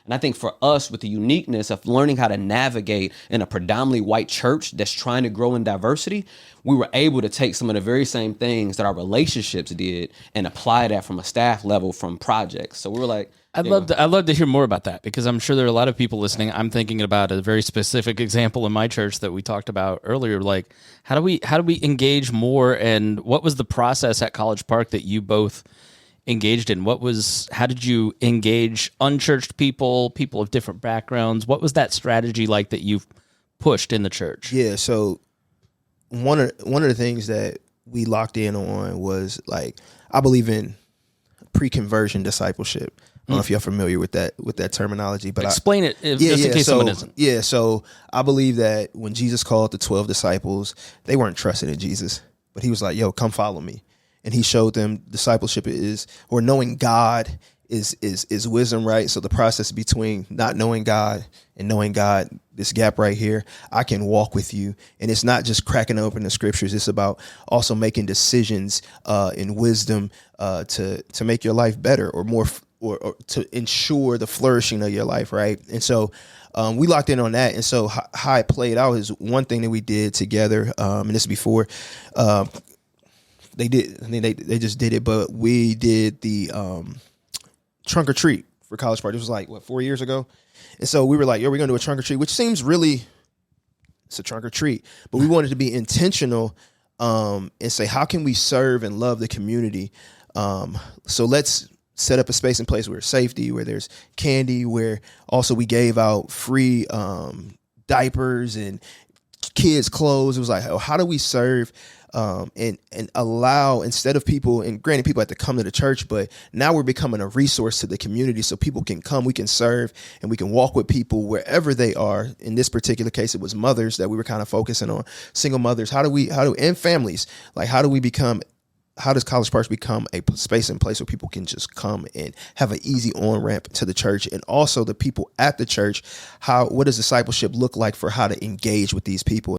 And I think for us, with the uniqueness of learning how to navigate in a predominantly white church that's trying to grow in diversity, we were able to take some of the very same things that our relationships did and apply that from a staff level from projects. So we were like, I'd love to hear more about that, because I'm sure there are a lot of people listening. I'm thinking about a very specific example in my church that we talked about earlier. Like, how do we engage more, and what was the process at College Park that you both engaged in? How did you engage unchurched people of different backgrounds? What was that strategy like that you've pushed in the church? Yeah, so one of the things that we locked in on was, like, I believe in pre-conversion discipleship. I don't know if you're familiar with that terminology, but explain it just in case someone isn't. Yeah, so I believe that when Jesus called the 12 disciples, they weren't trusting in Jesus, but he was like, "Yo, come follow me," and he showed them discipleship or knowing God is wisdom, right? So the process between not knowing God and knowing God, this gap right here, I can walk with you, and it's not just cracking open the scriptures. It's about also making decisions in wisdom to make your life better or more. Or to ensure the flourishing of your life, right? And so we locked in on that. And so how it played out is one thing that we did together, and this is before they did. I mean, they just did it, but we did the trunk or treat for College Park. It was like 4 years ago, and so we were like, "Yo, we're gonna do a trunk or treat," which seems really, it's a trunk or treat, but we wanted to be intentional and say, how can we serve and love the community? So let's set up a space and place where there's safety, where there's candy, where also we gave out free diapers and kids' clothes. It was like, oh, how do we serve and allow, instead of people, and granted people have to come to the church, but now we're becoming a resource to the community so people can come, we can serve, and we can walk with people wherever they are. In this particular case, it was mothers that we were kind of focusing on, single mothers. And families, like how does College Park become a space and place where people can just come and have an easy on-ramp to the church? And also the people at the church, what does discipleship look like for how to engage with these people?